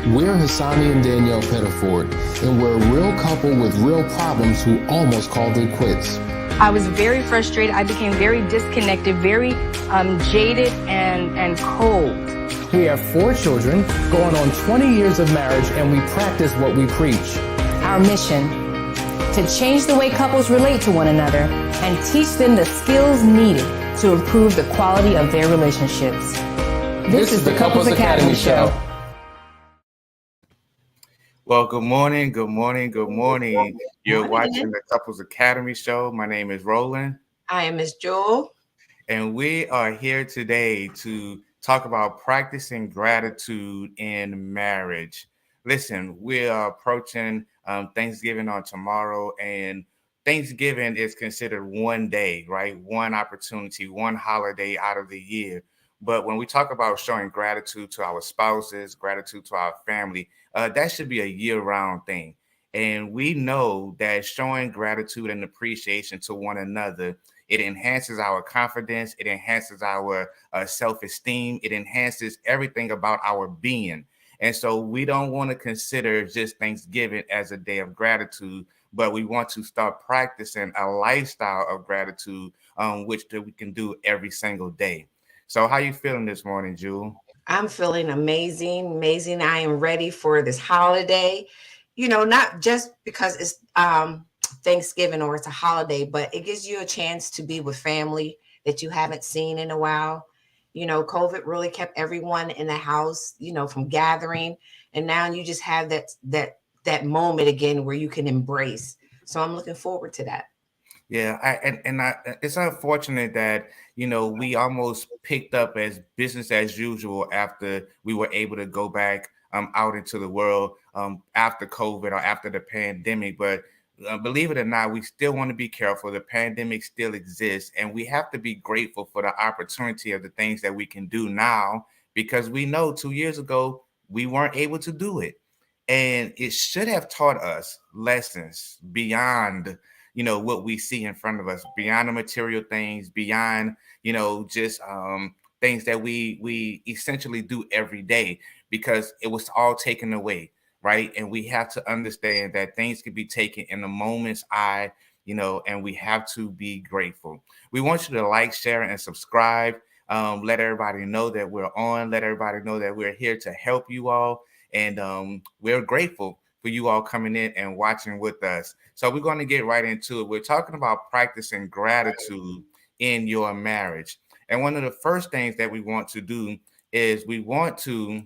We're Hassani and Danielle Pettiford, and we're a real couple with real problems who almost called it quits. I was very frustrated. I became very disconnected, very jaded and cold. We have 4 children, going on 20 years of marriage, and we practice what we preach. Our mission, to change the way couples relate to one another and teach them the skills needed to improve the quality of their relationships. This is the Couples Academy Show. Well, good morning. You're watching the Couples Academy Show. My name is Roland. I am Ms. Jewel. And we are here today to talk about practicing gratitude in marriage. Listen, we are approaching Thanksgiving on tomorrow, and Thanksgiving is considered one day, right? One opportunity, one holiday out of the year. But when we talk about showing gratitude to our spouses, gratitude to our family, that should be a year-round thing. And we know that showing gratitude and appreciation to one another, it enhances our confidence, it enhances our self-esteem, it enhances everything about our being. And so we don't want to consider just Thanksgiving as a day of gratitude, but we want to start practicing a lifestyle of gratitude, which we can do every single day. So how you feeling this morning, Jewel? I'm feeling amazing. I am ready for this holiday. You know, not just because it's Thanksgiving or it's a holiday, but it gives you a chance to be with family that you haven't seen in a while. You know, COVID really kept everyone in the house, you know, from gathering. And now you just have that moment again where you can embrace. So I'm looking forward to that. Yeah, it's unfortunate that, you know, we almost picked up as business as usual after we were able to go back out into the world after COVID or after the pandemic. But believe it or not, we still want to be careful. The pandemic still exists, and we have to be grateful for the opportunity of the things that we can do now, because we know 2 years ago we weren't able to do it. And it should have taught us lessons beyond, you know, what we see in front of us, beyond the material things, beyond, you know, just things that we essentially do every day, because it was all taken away, right? And we have to understand that things can be taken in a moment's eye, you know, and we have to be grateful. We want you to like, share, and subscribe. Let everybody know that we're on. Let everybody know that we're here to help you all. And we're grateful for you all coming in and watching with us. So we're going to get right into it. We're talking about practicing gratitude in your marriage. And one of the first things that we want to do is we want to,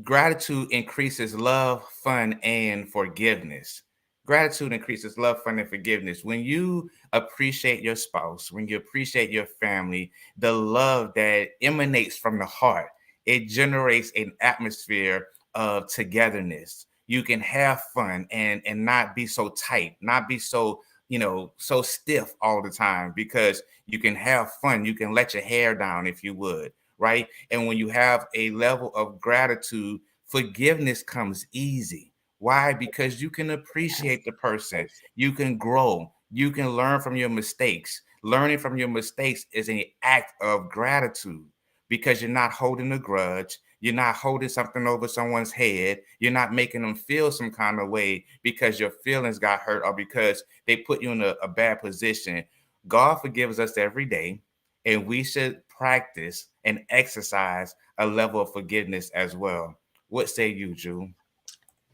gratitude increases love, fun, and forgiveness. Gratitude increases love, fun, and forgiveness. When you appreciate your spouse, when you appreciate your family, the love that emanates from the heart, it generates an atmosphere of togetherness. You can have fun and not be so tight, not be so, you know, so stiff all the time, because you can have fun. You can let your hair down if you would, right? And when you have a level of gratitude, forgiveness comes easy. Why? Because you can appreciate the person. You can grow. You can learn from your mistakes. Learning from your mistakes is an act of gratitude, because you're not holding a grudge. You're not holding something over someone's head. You're not making them feel some kind of way because your feelings got hurt or because they put you in a bad position. God forgives us every day, and we should practice and exercise a level of forgiveness as well. What say you, Ju?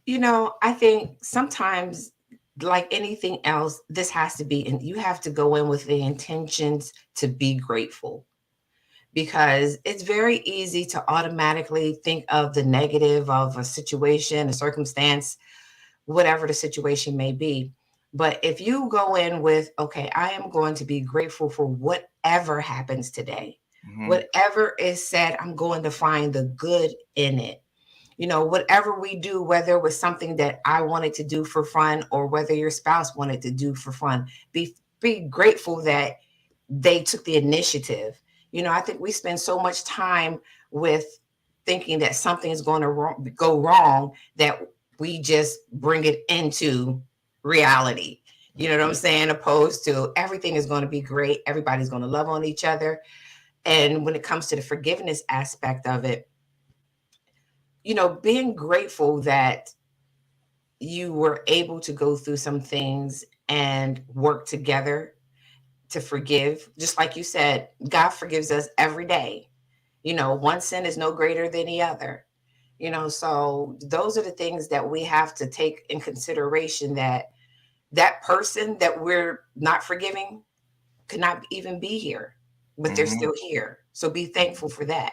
You know, I think sometimes, like anything else, this has to be, and you have to go in with the intentions to be grateful, because it's very easy to automatically think of the negative of a situation, a circumstance, whatever the situation may be. But if you go in with, okay, I am going to be grateful for whatever happens today, whatever is said, I'm going to find the good in it. You know, whatever we do, whether it was something that I wanted to do for fun or whether your spouse wanted to do for fun, be grateful that they took the initiative. You know, I think we spend so much time with thinking that something is going to go wrong that we just bring it into reality. You know what I'm saying? Opposed to everything is going to be great. Everybody's going to love on each other. And when it comes to the forgiveness aspect of it, being grateful that you were able to go through some things and work together to forgive. Just like you said, God forgives us every day. One sin is no greater than the other. So those are the things that we have to take in consideration, that person that we're not forgiving could not even be here, but they're still here. So be thankful for that.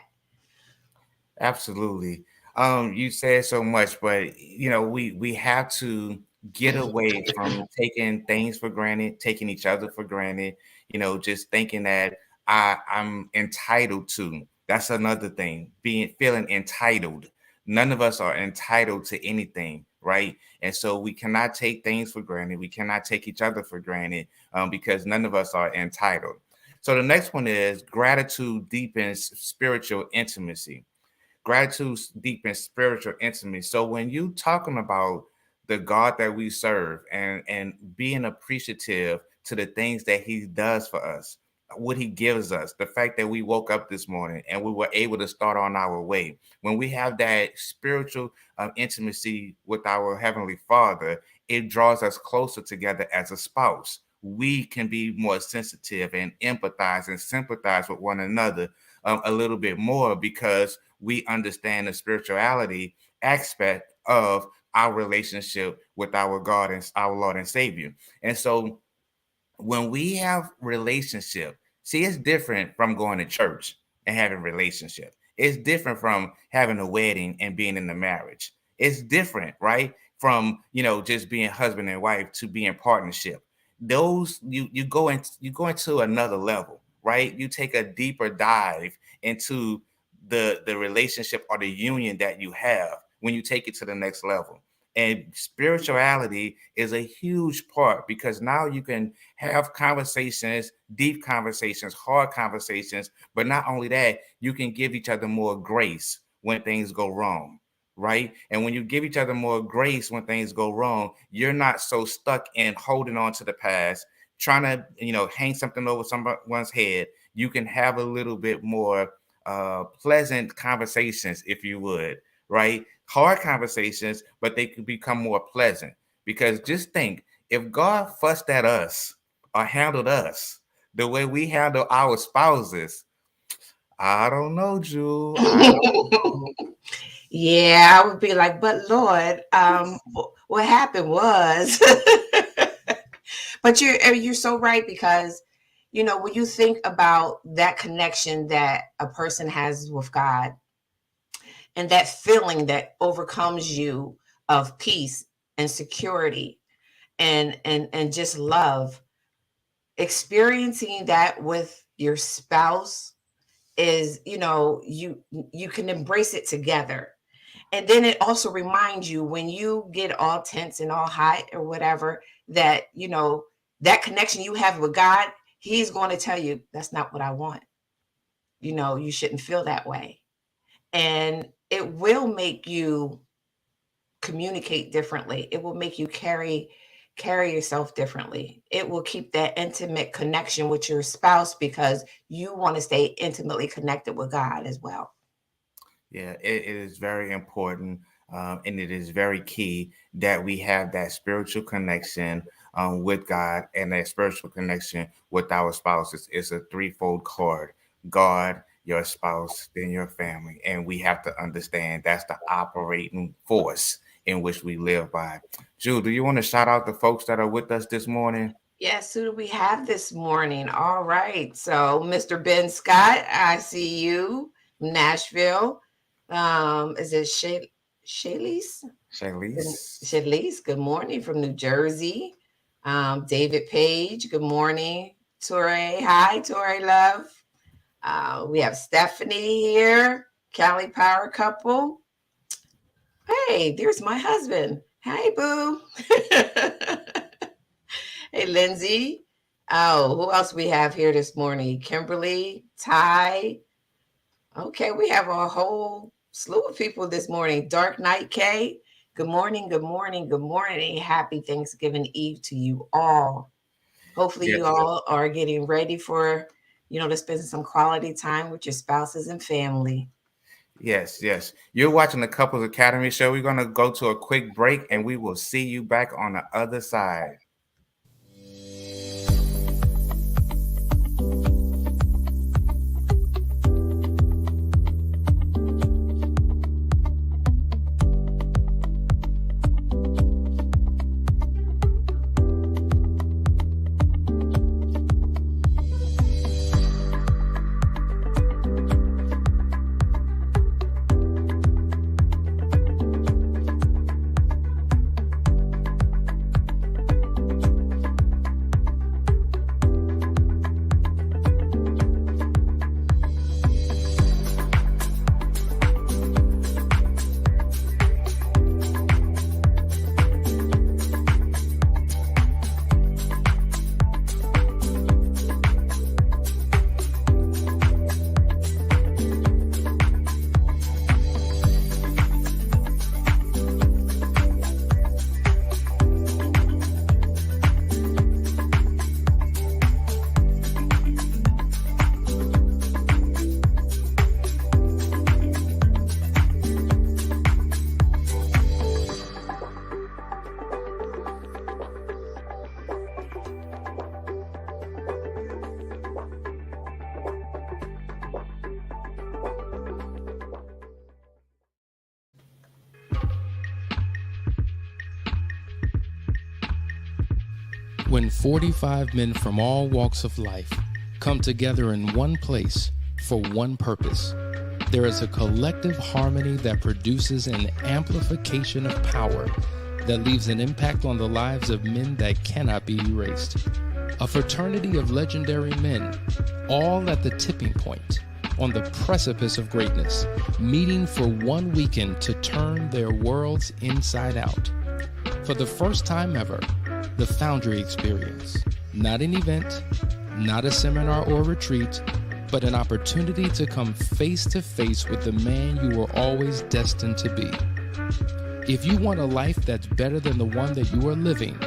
Absolutely. You said so much, but we have to get away from taking things for granted, taking each other for granted, just thinking that I'm entitled to. That's another thing, feeling entitled. None of us are entitled to anything, right? And so we cannot take things for granted. We cannot take each other for granted, because none of us are entitled. So the next one is gratitude deepens spiritual intimacy. Gratitude deepens spiritual intimacy. So when you talking about the God that we serve, and being appreciative to the things that he does for us, what he gives us, the fact that we woke up this morning and we were able to start on our way, when we have that spiritual intimacy with our heavenly Father, it draws us closer together as a spouse. We can be more sensitive and empathize and sympathize with one another a little bit more, because we understand the spirituality aspect of our relationship with our God and our Lord and Savior. And so when we have relationship, see, it's different from going to church and having relationship. It's different from having a wedding and being in the marriage. It's different, right? From just being husband and wife to being partnership. Those you go into another level, right? You take a deeper dive into the relationship or the union that you have when you take it to the next level. And spirituality is a huge part, because now you can have conversations, deep conversations, hard conversations. But not only that, you can give each other more grace when things go wrong, right? And when you give each other more grace when things go wrong, you're not so stuck in holding on to the past, trying to, hang something over someone's head. You can have a little bit more pleasant conversations, if you would, right? Hard conversations, but they could become more pleasant. Because just think, if God fussed at us or handled us the way we handle our spouses, I don't know, Jewel. Yeah, I would be like, but Lord, what happened was, but you're so right, because when you think about that connection that a person has with God, and that feeling that overcomes you of peace and security and just love, experiencing that with your spouse is, you can embrace it together. And then it also reminds you, when you get all tense and all hot or whatever, that that connection you have with God, he's going to tell you, that's not what I want. You shouldn't feel that way. And it will make you communicate differently. It will make you carry yourself differently. It will keep that intimate connection with your spouse, because you want to stay intimately connected with God as well. Yeah, it is very important, and it is very key that we have that spiritual connection with God, and that spiritual connection with our spouses. It's a threefold cord: God, your spouse, then your family. And we have to understand that's the operating force in which we live by. Jude, do you want to shout out the folks that are with us this morning? Yes, who do we have this morning? All right. So, Mr. Ben Scott, I see you. Nashville. Is it Shaylee's? Shaylee's. Shaylee's, good morning from New Jersey. David Page, good morning. Torre, hi, Torre love. We have Stephanie here. Cali Power Couple. Hey, there's my husband. Hey, boo. Hey, Lindsay. Oh, who else we have here this morning? Kimberly, Ty. Okay, we have a whole slew of people this morning. Dark Knight K. Good morning, good morning, good morning. Happy Thanksgiving Eve to you all. Hopefully Yes, you all are getting ready for, to spend some quality time with your spouses and family. Yes, yes. You're watching the Couples Academy show. We're going to go to a quick break and we will see you back on the other side. When 45 men from all walks of life come together in one place for one purpose, there is a collective harmony that produces an amplification of power that leaves an impact on the lives of men that cannot be erased. A fraternity of legendary men, all at the tipping point, on the precipice of greatness, meeting for one weekend to turn their worlds inside out. For the first time ever, the Foundry experience. Not an event, not a seminar or retreat, but an opportunity to come face to face with the man you were always destined to be. If you want a life that's better than the one that you are living,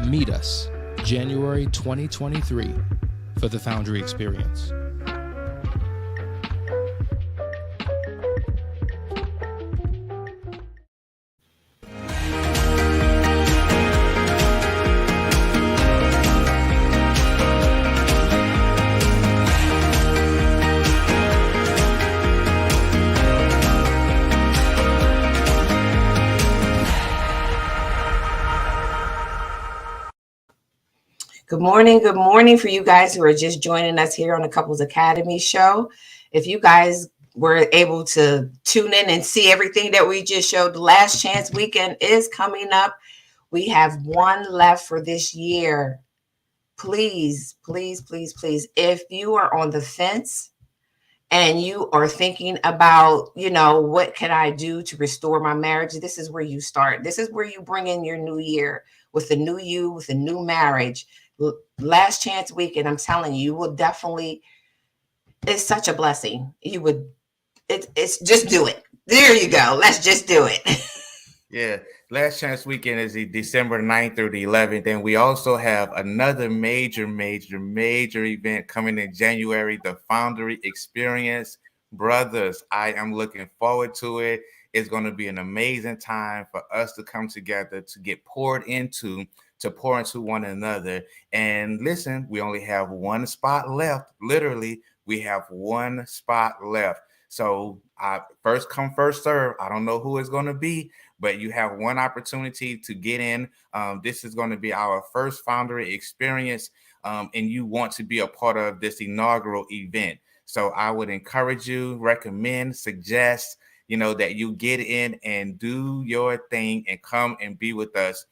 meet us January 2023 for the Foundry experience. Good morning for you guys who are just joining us here on the Couples Academy show. If you guys were able to tune in and see everything that we just showed, the Last Chance Weekend is coming up. We have one left for this year. Please, please, please, please, if you are on the fence and you are thinking about, what can I do to restore my marriage? This is where you start. This is where you bring in your new year with a new you, with a new marriage. Last Chance Weekend, I'm telling you, you will definitely, it's such a blessing. It's just do it. There you go. Let's just do it. Yeah. Last Chance Weekend is the December 9th through the 11th. And we also have another major event coming in January, the Foundry Experience. Brothers, I am looking forward to it. It's going to be an amazing time for us to come together, to get poured into, to pour into one another. And listen, we only have one spot left. Literally, we have one spot left. So first come, first serve. I don't know who it's going to be, but you have one opportunity to get in. This is going to be our first Foundry experience, and you want to be a part of this inaugural event. So I would encourage you, recommend, suggest, that you get in and do your thing and come and be with us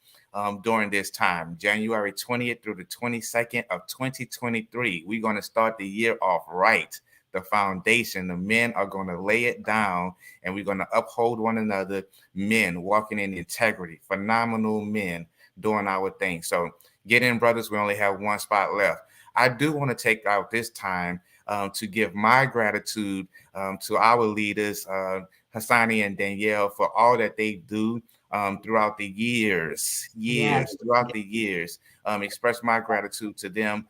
during this time, January 20th through the 22nd of 2023. We're going to start the year off right. The foundation, the men are going to lay it down, and we're going to uphold one another, men walking in integrity, phenomenal men doing our thing. So get in, brothers. We only have one spot left. I do want to take out this time to give my gratitude to our leaders, Hassani and Danielle, for all that they do throughout the years, express my gratitude to them,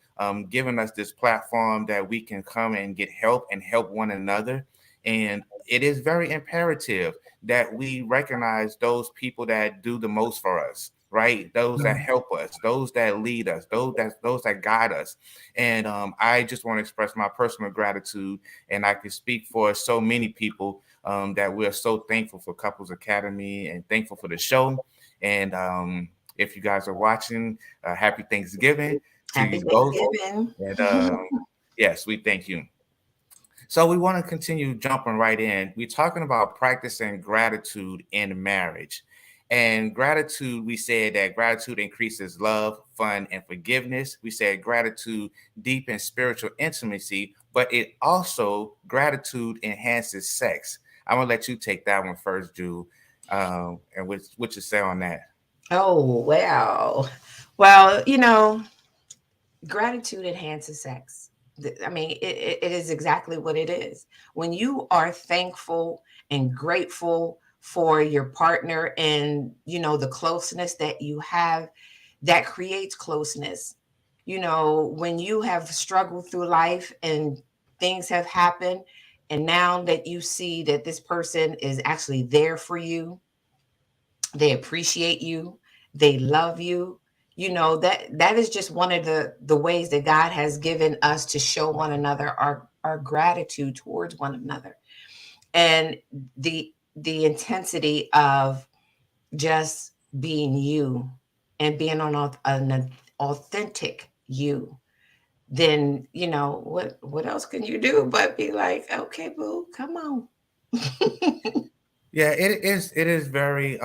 giving us this platform that we can come and get help and help one another. And it is very imperative that we recognize those people that do the most for us, right? Those that help us, those that lead us, those that guide us. And I just want to express my personal gratitude, and I can speak for so many people that we're so thankful for Couples Academy and thankful for the show. And if you guys are watching, happy Thanksgiving to Happy you both. Thanksgiving. And yes, we thank you. So we want to continue jumping right in. We're talking about practicing gratitude in marriage. And gratitude, we said that gratitude increases love, fun, and forgiveness. We said gratitude deepens spiritual intimacy, but it also, gratitude enhances sex. I'm going to let you take that one first, Drew. And what you say on that? Oh, wow. Well, gratitude enhances sex. I mean, it is exactly what it is. When you are thankful and grateful for your partner and, the closeness that you have, that creates closeness. When you have struggled through life and things have happened, and now that you see that this person is actually there for you, they appreciate you, they love you, that is just one of the ways that God has given us to show one another our gratitude towards one another. And the intensity of just being you and being on an authentic you, then what else can you do but be like, okay, boo, come on. Yeah, it is. It is very.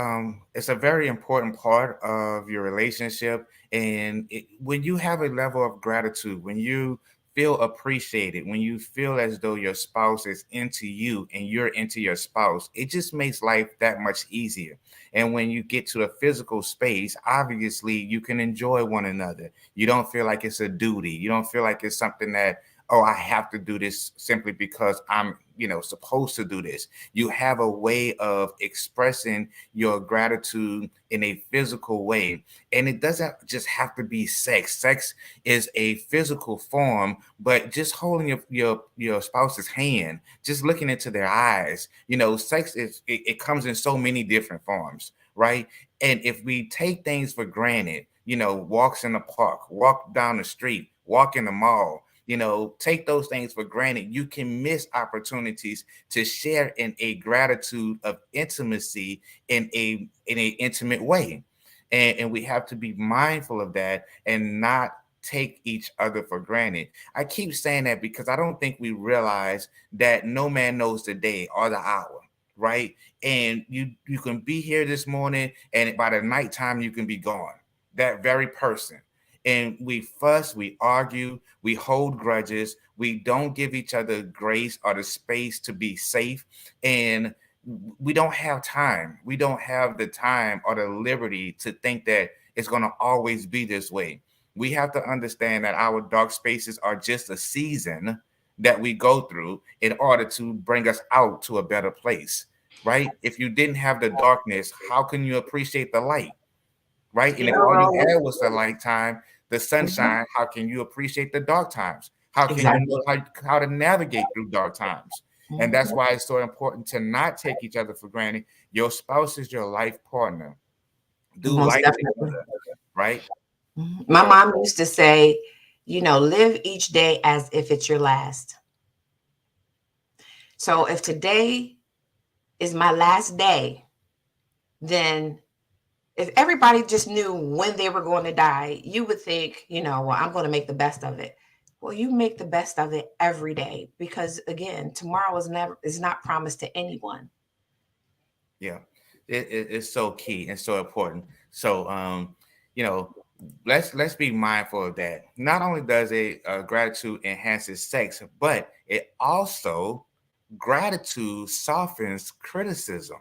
It's a very important part of your relationship, and when you have a level of gratitude, when you feel appreciated, when you feel as though your spouse is into you and you're into your spouse, it just makes life that much easier. And when you get to the physical space, obviously you can enjoy one another. You don't feel like it's a duty. You don't feel like it's something that, oh, I have to do this simply because I'm, supposed to do this. You have a way of expressing your gratitude in a physical way. And it doesn't just have to be sex. Sex is a physical form, but just holding your spouse's hand, just looking into their eyes, sex it comes in so many different forms, right? And if we take things for granted, walks in the park, walk down the street, walk in the mall, take those things for granted, you can miss opportunities to share in a gratitude of intimacy in a intimate way. And we have to be mindful of that and not take each other for granted. I keep saying that because I don't think we realize that no man knows the day or the hour, right? And you can be here this morning, and by the nighttime you can be gone. That very person. And we fuss, we argue, we hold grudges, we don't give each other grace or the space to be safe, and we don't have time. We don't have the time or the liberty to think that it's going to always be this way. We have to understand that our dark spaces are just a season that we go through in order to bring us out to a better place, right? If you didn't have the darkness, how can you appreciate the light? Right? And if all you had was the light time, the sunshine, how can you appreciate the dark times? How can you know how to navigate through dark times? And that's why it's so important to not take each other for granted. Your spouse is your life partner. Do Most life definitely. together, right? My mom used to say, live each day as if it's your last. So if today is my last day, then if everybody just knew when they were going to die, you would think, well, I'm going to make the best of it. Well, you make the best of it every day, because again, tomorrow is not promised to anyone. Yeah, it's so key and so important. So, let's be mindful of that. Not only does gratitude enhances sex, but it also, gratitude softens criticism.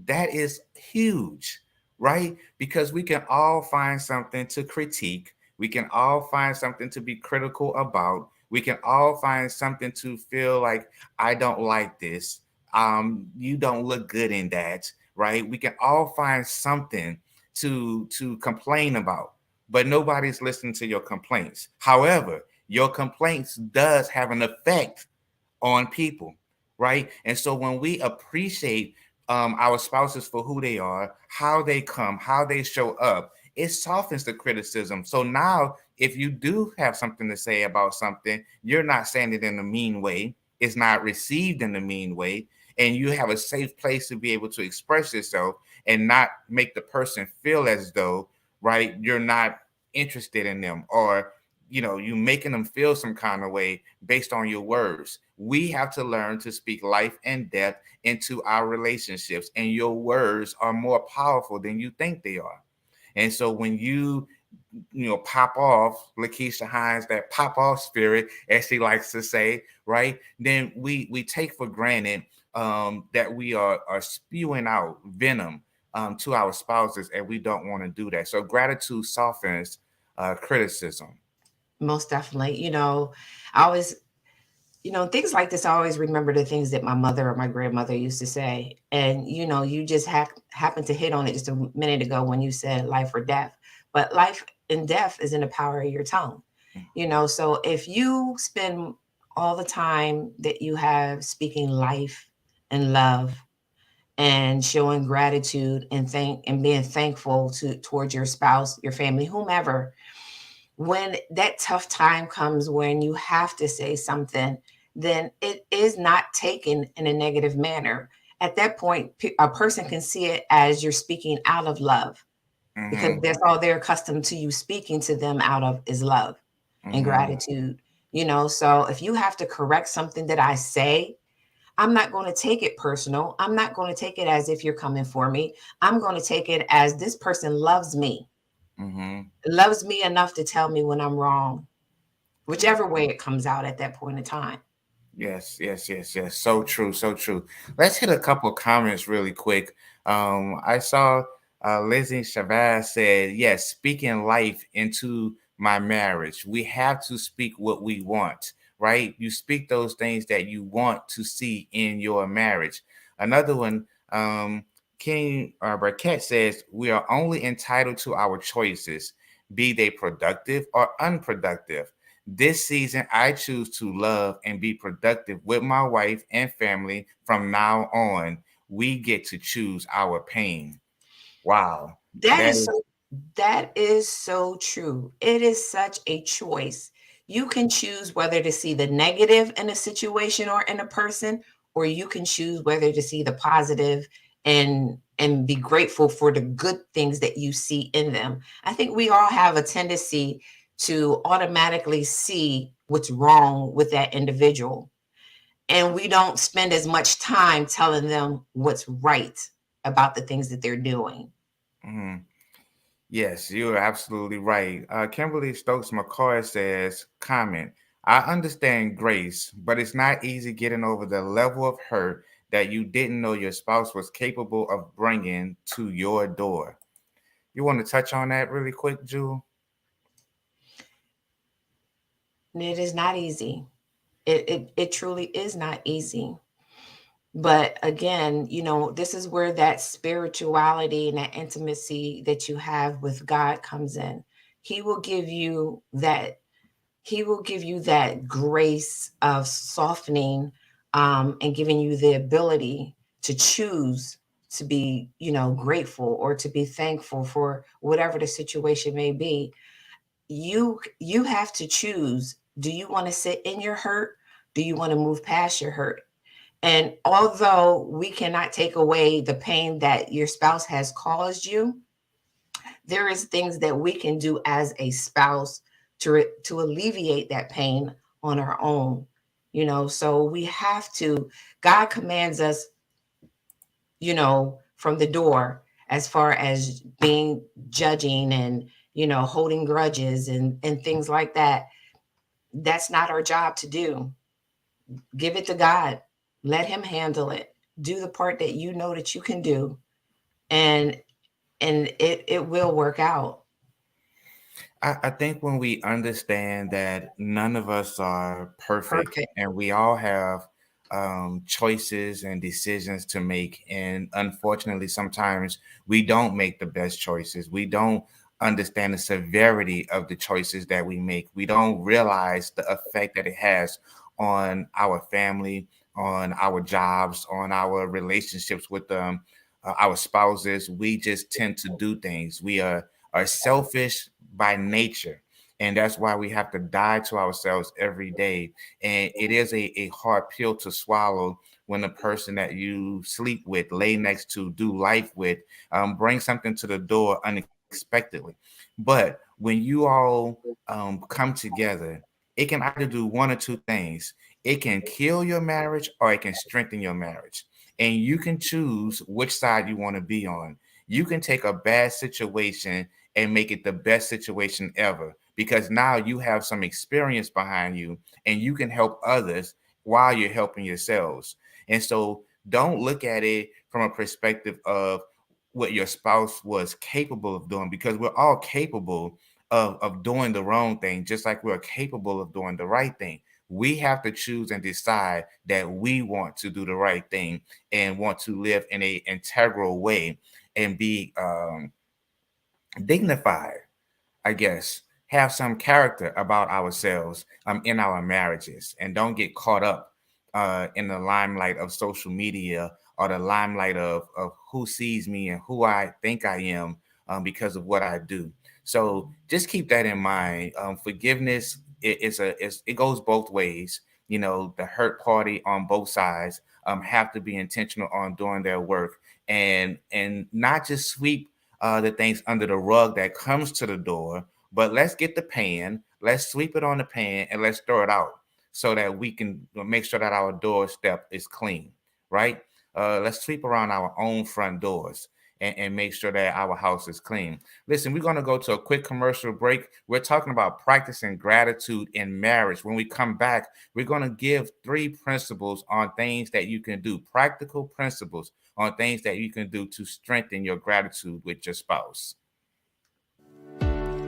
That is huge, right? Because we can all find something to critique. We can all find something to be critical about. We can all find something to feel like, I don't like this. You don't look good in that, right? We can all find something to complain about, but nobody's listening to your complaints. However, your complaints does have an effect on people, right? And so when we appreciate our spouses for who they are, how they come, how they show up, it softens the criticism. So now, if you do have something to say about something, you're not saying it in a mean way. It's not received in a mean way. And you have a safe place to be able to express yourself and not make the person feel as though, right, you're not interested in them, or you making them feel some kind of way based on your words. We have to learn to speak life and death into our relationships, and your words are more powerful than you think they are. And so when pop off, Lakeisha Hines, that pop off spirit, as she likes to say, right? Then we take for granted that we are spewing out venom to our spouses, and we don't want to do that. So gratitude softens criticism. Most definitely. I always, things like this, I always remember the things that my mother or my grandmother used to say. And, you just happened to hit on it just a minute ago when you said life or death. But life and death is in the power of your tongue. So if you spend all the time that you have speaking life and love and showing gratitude and being thankful towards your spouse, your family, whomever, when that tough time comes when you have to say something, then it is not taken in a negative manner. At that point, a person can see it as you're speaking out of love, because that's all they're accustomed to you speaking to them out of is love and gratitude. So if you have to correct something that I say, I'm not going to take it personal. I'm not going to take it as if you're coming for me. I'm going to take it as this person loves me, loves me enough to tell me when I'm wrong, whichever way it comes out at that point in time. Yes, yes, yes, yes. So true, so true. Let's hit a couple of comments really quick. I saw Lizzie Chavez said, yes, speaking life into my marriage. We have to speak what we want, right? You speak those things that you want to see in your marriage. Another one, King Burkett says, we are only entitled to our choices, be they productive or unproductive. This season, I choose to love and be productive with my wife and family. From now on, we get to choose our pain. Wow. That is so that is so true. It is such a choice. You can choose whether to see the negative in a situation or in a person, or you can choose whether to see the positive and be grateful for the good things that you see in them. I think we all have a tendency to automatically see what's wrong with that individual, and we don't spend as much time telling them what's right about the things that they're doing. Mhm. Yes, you're absolutely right. Kimberly Stokes McCoy says, comment, I understand grace, but it's not easy getting over the level of hurt that you didn't know your spouse was capable of bringing to your door. You want to touch on that really quick, Jewel? It is not easy. It truly is not easy. But again, this is where that spirituality and that intimacy that you have with God comes in. He will give you that, he will give you that grace of softening, and giving you the ability to choose to be, grateful or to be thankful for whatever the situation may be. You have to choose. Do you want to sit in your hurt? Do you want to move past your hurt? And although we cannot take away the pain that your spouse has caused you, there is things that we can do as a spouse to alleviate that pain on our own. So we have to, God commands us, from the door, as far as being judging and, holding grudges and things like that. That's not our job to do. Give it to God. Let him handle it. Do the part that you know that you can do, and it will work out. I think when we understand that none of us are perfect Perfect. and we all have choices and decisions to make, and unfortunately, sometimes we don't make the best choices. We don't understand the severity of the choices that we make. We don't realize the effect that it has on our family, on our jobs, on our relationships with our spouses. We just tend to do things. We are selfish by nature. And that's why we have to die to ourselves every day. And it is a hard pill to swallow when the person that you sleep with, lay next to, do life with, bring something to the door unexpectedly. But when you all come together, it can either do one or two things. It can kill your marriage or it can strengthen your marriage. And you can choose which side you want to be on. You can take a bad situation and make it the best situation ever because now you have some experience behind you and you can help others while you're helping yourselves. And so don't look at it from a perspective of what your spouse was capable of doing because we're all capable of doing the wrong thing, just like we're capable of doing the right thing. We have to choose and decide that we want to do the right thing and want to live in a integral way and be dignified, I guess, have some character about ourselves in our marriages and don't get caught up in the limelight of social media or the limelight of who sees me and who I think I am because of what I do. So just keep that in mind. Forgiveness it goes both ways. You know, the hurt party on both sides have to be intentional on doing their work and not just sweep the things under the rug that comes to the door, but let's get the pan, let's sweep it on the pan, and let's throw it out so that we can make sure that our doorstep is clean, right? Let's sweep around our own front doors and make sure that our house is clean. Listen, we're going to go to a quick commercial break. We're talking about practicing gratitude in marriage. When we come back, we're going to give 3 principles on things that you can do, practical principles on things that you can do to strengthen your gratitude with your spouse.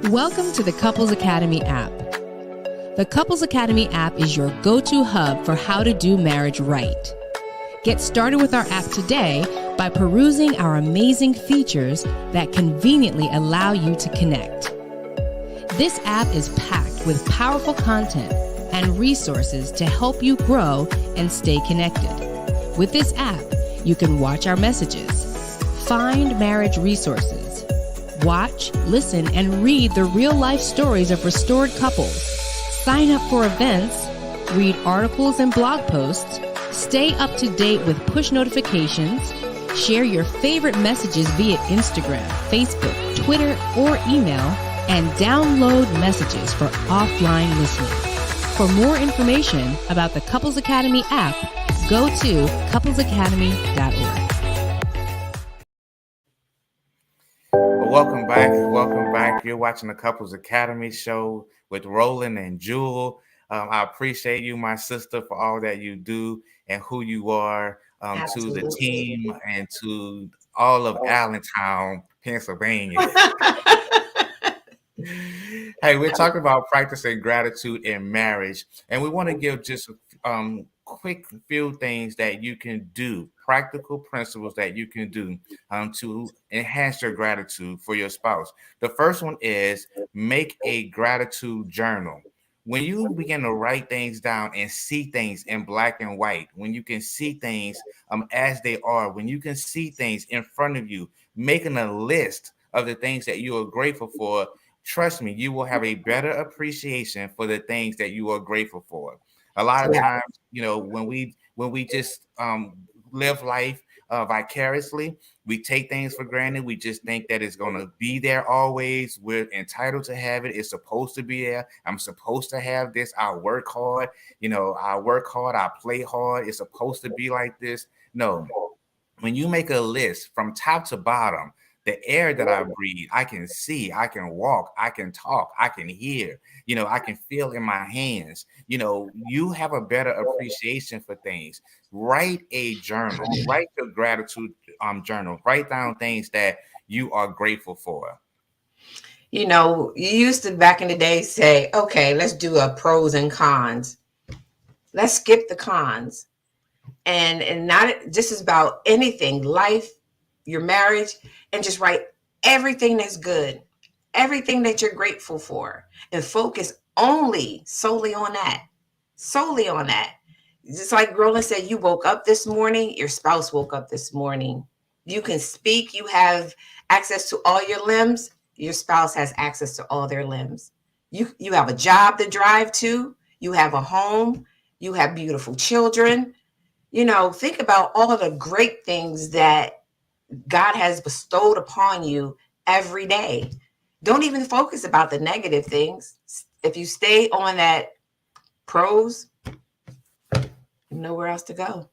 Welcome to the Couples Academy app. The Couples Academy app is your go-to hub for how to do marriage right. Get started with our app today by perusing our amazing features that conveniently allow you to connect. This app is packed with powerful content and resources to help you grow and stay connected. With this app, you can watch our messages, find marriage resources, watch, listen, and read the real-life stories of restored couples, sign up for events, read articles and blog posts, stay up to date with push notifications, share your favorite messages via Instagram, Facebook, Twitter, or email, and download messages for offline listening. For more information about the Couples Academy app, go to couplesacademy.org. Welcome back. Welcome back. You're watching the Couples Academy show with Roland and Jewel. I appreciate you, my sister, for all that you do and who you are to the team and to all of Allentown, Pennsylvania. Hey, we're talking about practicing gratitude in marriage, and we want to give just quick few things that you can do, practical principles that you can do to enhance your gratitude for your spouse. The first one is make a gratitude journal. When you begin to write things down and see things in black and white, when you can see things as they are, when you can see things in front of you, making a list of the things that you are grateful for, trust me, you will have a better appreciation for the things that you are grateful for. A lot of times, you know, when we just live life vicariously, we take things for granted. We just think that it's going to be there always. We're entitled to have it. It's supposed to be there. I'm supposed to have this. I work hard. You know, I work hard. I play hard. It's supposed to be like this. No. When you make a list from top to bottom, the air that I breathe, I can see, I can walk, I can talk, I can hear, you know, I can feel in my hands. You know, you have a better appreciation for things. Write a journal, write your gratitude journal, write down things that you are grateful for. You know, you used to back in the day say, okay, let's do a pros and cons. Let's skip the cons. And not just about anything, life, your marriage, and just write everything that's good, everything that you're grateful for, and focus solely on that, Just like Roland said, you woke up this morning, your spouse woke up this morning. You can speak, you have access to all your limbs, your spouse has access to all their limbs. You have a job to drive to, you have a home, you have beautiful children. You know, think about all the great things that God has bestowed upon you every day. Don't even focus about the negative things. If you stay on that pros, nowhere else to go.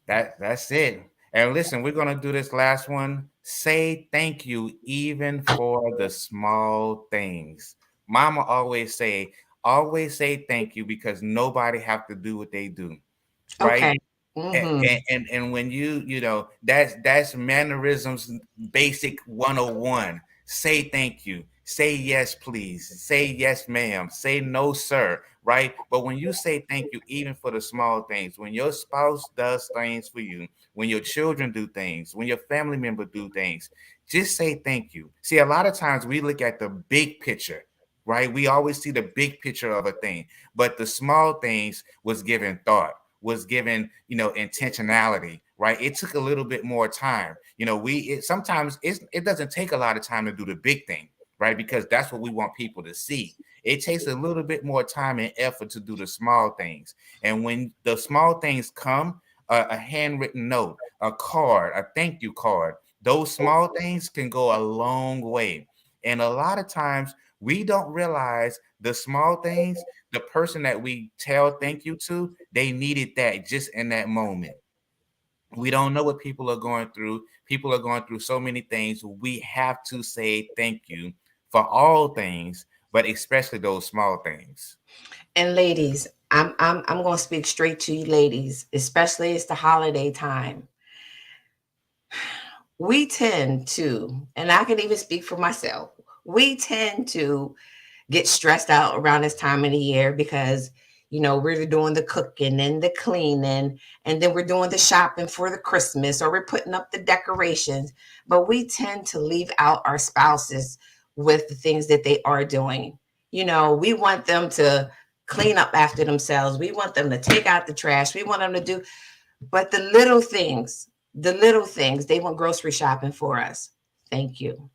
That's it. And listen, we're gonna do this last one. Say thank you even for the small things. Mama always say thank you because nobody have to do what they do, right? Okay. Mm-hmm. And when you know that's mannerisms basic 101. Say thank you, say yes please, say yes ma'am, say no sir, right? But when you say thank you even for the small things, when your spouse does things for you, when your children do things, when your family member do things, just say thank you. See, a lot of times we look at the big picture, right? We always see the big picture of a thing, but the small things was given thought, was given, intentionality, right? It took a little bit more time. Sometimes it doesn't take a lot of time to do the big thing, right? Because that's what we want people to see. It takes a little bit more time and effort to do the small things. And when the small things come, a handwritten note, a card, a thank you card, those small things can go a long way. And a lot of times we don't realize the small things, the person that we tell thank you to, they needed that just in that moment. We don't know what people are going through. People are going through so many things. We have to say thank you for all things, but especially those small things. And ladies, I'm going to speak straight to you ladies, especially it's the holiday time. We tend to, and I can even speak for myself, we tend to get stressed out around this time of the year because we're doing the cooking and the cleaning, and then we're doing the shopping for the Christmas, or we're putting up the decorations. But we tend to leave out our spouses with the things that they are doing. We want them to clean up after themselves. We want them to take out the trash. We want them to do, but the little things, they went grocery shopping for us. Thank you.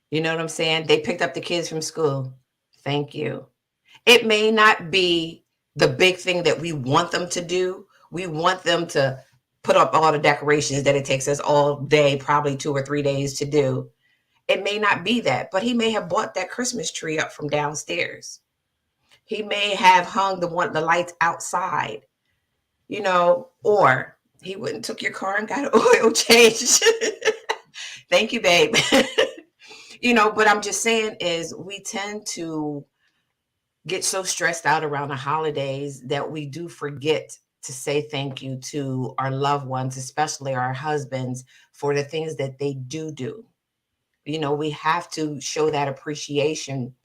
You know what I'm saying? They picked up the kids from school. Thank you. It may not be the big thing that we want them to do. We want them to put up all the decorations that it takes us all day, probably 2 or 3 days to do. It may not be that, but he may have bought that Christmas tree up from downstairs. He may have hung the lights outside, or he went and took your car and got an oil change. Thank you, babe. But I'm just saying is we tend to get so stressed out around the holidays that we do forget to say thank you to our loved ones, especially our husbands, for the things that they do. We have to show that appreciation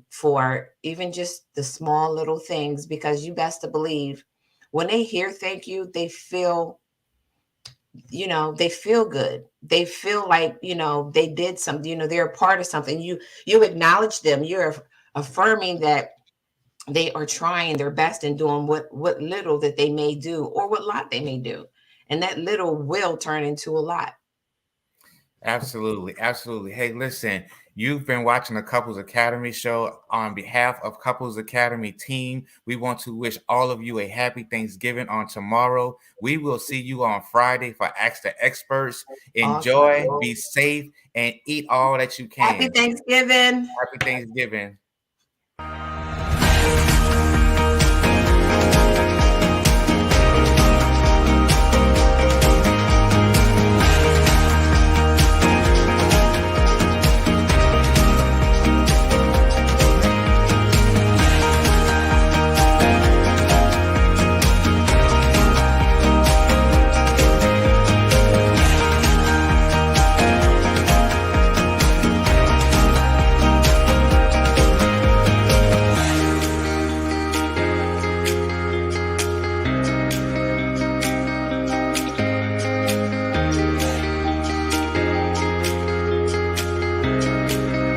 for even just the small little things, because you best to believe when they hear thank you, they feel good. They feel like, they did something, they're a part of something. You acknowledge them. You're affirming that they are trying their best and doing what little that they may do, or what lot they may do. And that little will turn into a lot. Absolutely. Absolutely. Hey, listen, you've been watching the Couples Academy show. On behalf of Couples Academy team, we want to wish all of you a happy Thanksgiving on tomorrow. We will see you on Friday for Ask the Experts. Enjoy, be safe, and eat all that you can. Happy Thanksgiving. Happy Thanksgiving.